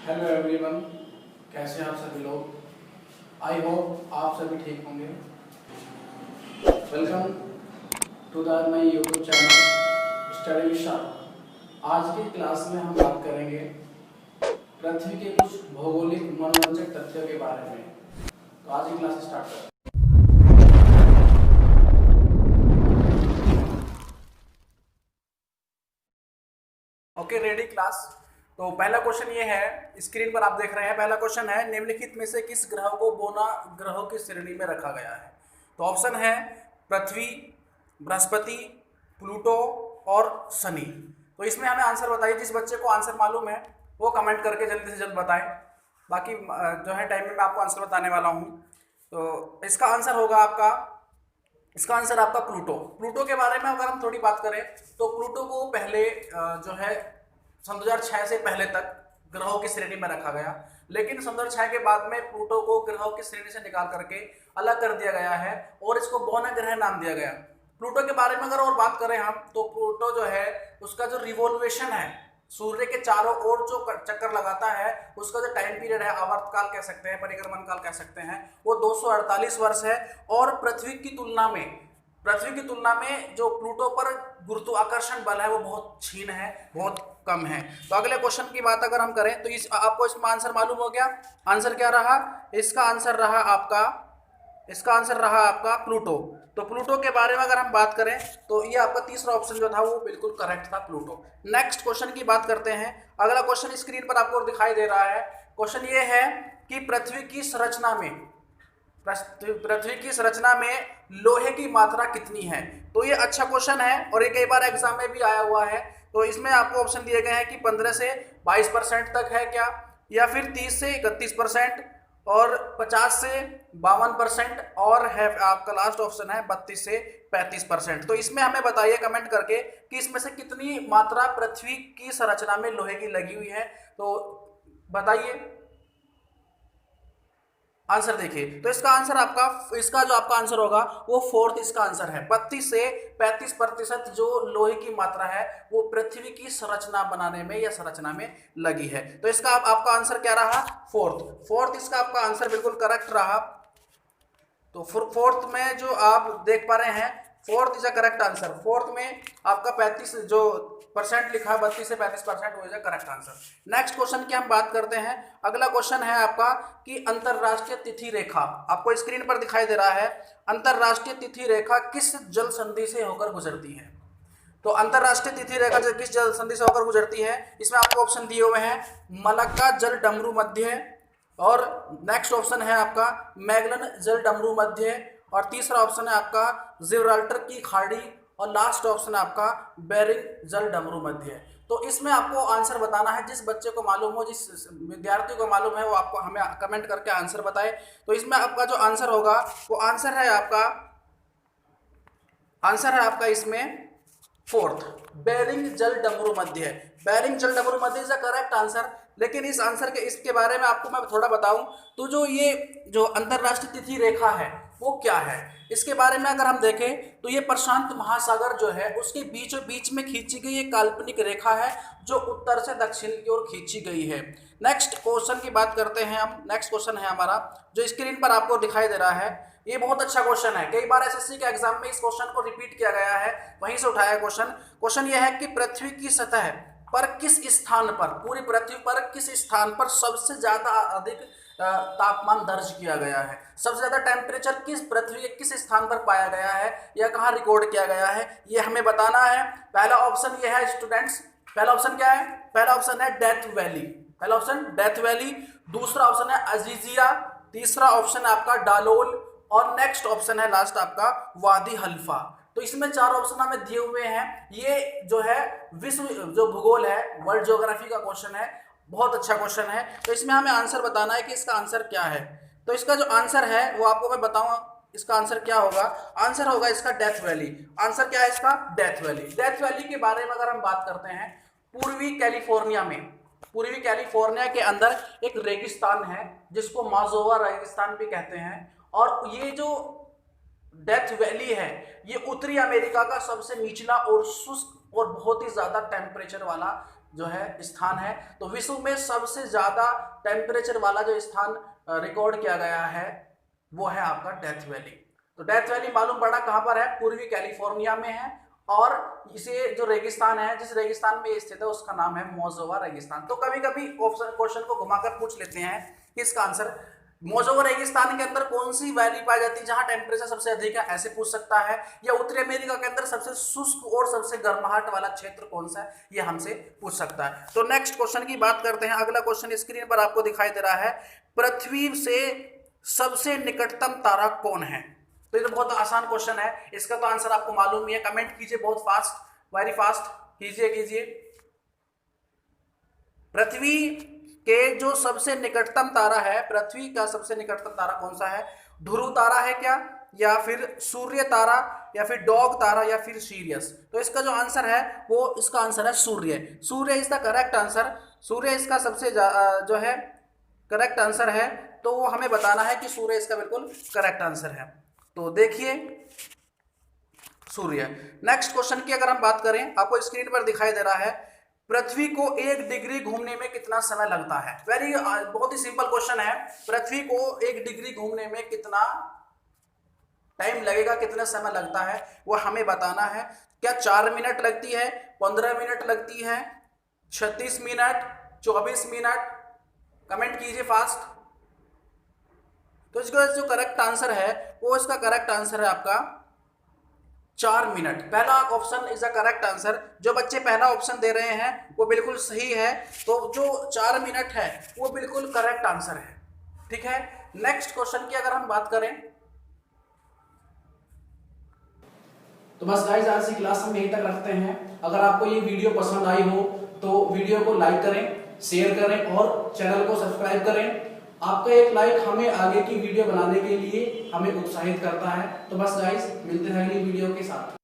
Hello everyone, कैसे हैं आप सभी लोग। आई होप आप सभी ठीक होंगे। Welcome to the my YouTube channel study with Shah. आज की क्लास में हम बात करेंगे पृथ्वी के कुछ भौगोलिक मनोरंजक तथ्यों के बारे में। तो आज की क्लास स्टार्ट करते हैं। Okay, ready class. तो पहला क्वेश्चन ये है, स्क्रीन पर आप देख रहे हैं। पहला क्वेश्चन है, निम्नलिखित में से किस ग्रह को बोना ग्रहों की श्रेणी में रखा गया है। तो ऑप्शन है पृथ्वी, बृहस्पति, प्लूटो और शनि। तो इसमें हमें आंसर बताइए। जिस बच्चे को आंसर मालूम है वो कमेंट करके जल्दी से जल्द बताएं। बाकी जो है टाइम में मैं आपको आंसर बताने वाला हूँ। तो इसका आंसर आपका प्लूटो। प्लूटो के बारे में अगर हम थोड़ी बात करें तो प्लूटो को पहले जो है सन 2006 से पहले तक ग्रहों की श्रेणी में रखा गया, लेकिन सन 2006 के बाद में प्लूटो को ग्रहों की श्रेणी से निकाल करके अलग कर दिया गया है और इसको बौना ग्रह नाम दिया गया। प्लूटो के बारे में अगर और बात करें हम तो प्लूटो जो है उसका जो रिवॉल्यूशन है, सूर्य के चारों ओर जो चक्कर लगाता है, उसका जो टाइम पीरियड है, आवर्तकाल कह सकते हैं, परिक्रमण काल कह सकते हैं, वो 248 वर्ष है। और पृथ्वी की तुलना में जो प्लूटो पर गुरुत्वाकर्षण बल है वो बहुत क्षीण है, बहुत कम है। तो अगले क्वेश्चन की बात अगर हम करें तो आपको इसमें आंसर मालूम हो गया। आंसर क्या रहा? इसका आंसर रहा आपका प्लूटो। तो प्लूटो के बारे में अगर हम बात करें तो ये आपका तीसरा ऑप्शन जो था वो बिल्कुल करेक्ट था, प्लूटो। नेक्स्ट क्वेश्चन की बात करते हैं। अगला क्वेश्चन स्क्रीन पर आपको दिखाई दे रहा है। क्वेश्चन ये है कि पृथ्वी की संरचना में लोहे की मात्रा कितनी है। तो ये अच्छा क्वेश्चन है और ये कई बार एग्जाम में भी आया हुआ है। तो इसमें आपको ऑप्शन दिए गए हैं कि 15 से 22% तक है क्या, या फिर 30 से 31% और 50 से 52% और है आपका लास्ट ऑप्शन है 32 से 35%। तो इसमें हमें बताइए कमेंट करके कि इसमें से कितनी मात्रा पृथ्वी की संरचना में लोहे की लगी हुई है। तो बताइए, आंसर देखिए। तो इसका जो आपका आंसर होगा वो फोर्थ इसका आंसर है। 32 से 35% जो लोहे की मात्रा है वो पृथ्वी की संरचना बनाने में या संरचना में लगी है। तो इसका आपका आंसर क्या रहा? फोर्थ इसका आपका आंसर बिल्कुल करेक्ट रहा। तो फोर्थ में जो आप देख पा रहे हैं, fourth is a correct answer. Fourth में आपका 35 जो परसेंट लिखा है, 32 से 35% वो is a correct answer. Next question की हम बात करते हैं। अगला क्वेश्चन है आपका कि अंतरराष्ट्रीय तिथि रेखा, आपको स्क्रीन पर दिखाई दे रहा है। अंतरराष्ट्रीय तिथि रेखा किस जल संधि से होकर गुजरती है? तो अंतरराष्ट्रीय तिथि रेखा किस जल संधि से होकर गुजरती है? इसमें आपको ऑप्शन दिए हुए हैं, मलक्का जल डमरू मध्य, और नेक्स्ट ऑप्शन है आपका मैगलन जल डमरू मध्य, और तीसरा ऑप्शन है आपका जिब्राल्टर की खाड़ी, और लास्ट ऑप्शन है आपका बेरिंग जल डमरू मध्य। तो इसमें आपको आंसर बताना है। जिस बच्चे को मालूम हो, जिस विद्यार्थी को मालूम है, वो आपको हमें कमेंट करके आंसर बताए। तो इसमें आपका जो आंसर होगा वो आंसर है आपका इसमें फोर्थ, बेरिंग जल डमरू मध्य। बेरिंग जल डमरू मध्य इज द करेक्ट आंसर। लेकिन इस आंसर के इसके बारे में आपको मैं थोड़ा बताऊं तो जो अंतरराष्ट्रीय तिथि रेखा है वो क्या है, इसके बारे में अगर हम देखें तो ये प्रशांत महासागर जो है उसके बीचों बीच में खींची गई एक काल्पनिक रेखा है जो उत्तर से दक्षिण की ओर खींची गई है। नेक्स्ट क्वेश्चन की बात करते हैं हम। नेक्स्ट क्वेश्चन है हमारा जो स्क्रीन पर आपको दिखाई दे रहा है। ये बहुत अच्छा क्वेश्चन है, कई बार एसएससी के एग्जाम में इस क्वेश्चन को रिपीट किया गया है, वहीं से उठाया क्वेश्चन ये है कि पृथ्वी की सतह पर किस स्थान पर, पूरी पृथ्वी पर किस स्थान पर सबसे ज्यादा अधिक तापमान दर्ज किया गया है। सबसे ज्यादा टेम्परेचर पृथ्वी के किस स्थान पर पाया गया है या कहाँ रिकॉर्ड किया गया है, ये हमें बताना है। पहला ऑप्शन ये है स्टूडेंट्स, पहला ऑप्शन क्या है? पहला ऑप्शन है डेथ वैली, दूसरा ऑप्शन है अजीजिया, तीसरा ऑप्शन है आपका डालोल, और नेक्स्ट ऑप्शन है लास्ट आपका वादी हल्फा। तो इसमें 4 ऑप्शन हमें दिए हुए हैं। ये जो है विश्व जो भूगोल है, वर्ल्ड ज्योग्राफी का क्वेश्चन है, बहुत अच्छा क्वेश्चन है। तो इसमें हमें आंसर बताना है कि इसका आंसर क्या है। तो इसका जो आंसर है वो आपको मैं बताऊंगा, इसका आंसर क्या होगा। आंसर होगा इसका डेथ वैली। आंसर क्या है इसका? डेथ वैली के बारे में अगर हम बात करते हैं, पूर्वी कैलिफोर्निया के अंदर एक रेगिस्तान है जिसको माजोवा रेगिस्तान भी कहते हैं। और ये जो डेथ वैली है ये उत्तरी अमेरिका का सबसे निचला और शुष्क और बहुत ही ज्यादा टेम्परेचर वाला जो है स्थान है। तो विश्व में सबसे ज्यादा टेम्परेचर वाला जो स्थान रिकॉर्ड किया गया है वो है आपका डेथ वैली। तो डेथ वैली मालूम पड़ा कहां पर है, पूर्वी कैलिफोर्निया में है, और इसे जो रेगिस्तान है, जिस रेगिस्तान में स्थित है उसका नाम है मोजोवा रेगिस्तान। तो कभी कभी ऑप्शन क्वेश्चन को घुमाकर पूछ लेते हैं कि इसका आंसर मोजोवा रेगिस्तान के अंदर कौन सी वैली पाई जाती है जहां टेम्परेचर सबसे अधिक है, ऐसे पूछ सकता है। या उत्तरी अमेरिका के अंदर सबसे शुष्क और सबसे गर्माहट वाला क्षेत्र कौन सा है, ये हमसे पूछ सकता है। तो नेक्स्ट क्वेश्चन की बात करते हैं। अगला क्वेश्चन स्क्रीन पर आपको दिखाई दे रहा है, पृथ्वी से सबसे निकटतम तारा कौन है। तो ये तो बहुत आसान क्वेश्चन है, इसका तो आंसर आपको मालूम ही है। कमेंट कीजिए बहुत फास्ट, वेरी फास्ट कीजिए। पृथ्वी के जो सबसे निकटतम तारा है, पृथ्वी का सबसे निकटतम तारा कौन सा है? ध्रुव तारा है क्या, या फिर सूर्य तारा, या फिर डॉग तारा, या फिर सीरियस? तो इसका जो आंसर है वो, इसका आंसर है सूर्य। सूर्य इज द करेक्ट आंसर। सूर्य इसका सबसे जो है करेक्ट आंसर है। तो वो हमें बताना है कि सूर्य इसका बिल्कुल करेक्ट आंसर है। तो देखिए सूर्य। नेक्स्ट क्वेश्चन की अगर हम बात करें, आपको स्क्रीन पर दिखाई दे रहा है, पृथ्वी को 1 डिग्री घूमने में कितना समय लगता है? बहुत ही सिंपल क्वेश्चन है। पृथ्वी को 1 डिग्री घूमने में कितना टाइम लगेगा, कितना समय लगता है, वो हमें बताना है। क्या 4 मिनट लगती है, 15 मिनट लगती है, 36 मिनट, 24 मिनट? कमेंट कीजिए फास्ट। तो इसका जो करेक्ट आंसर है वो, इसका करेक्ट आंसर है आपका 4 मिनट। पहला option is the correct answer. जो बच्चे पहला ऑप्शन दे रहे हैं वो बिल्कुल सही है। तो जो 4 मिनट है वो बिल्कुल करेक्ट आंसर है। ठीक है, नेक्स्ट क्वेश्चन की अगर हम बात करें, तो बस गाइस आज की क्लास हम यहीं तक रखते हैं। अगर आपको ये वीडियो पसंद आई हो तो वीडियो को लाइक करें, शेयर करें और चैनल को सब्सक्राइब करें। आपका एक लाइक हमें आगे की वीडियो बनाने के लिए हमें उत्साहित करता है। तो बस गाइस मिलते हैं अगली वीडियो के साथ।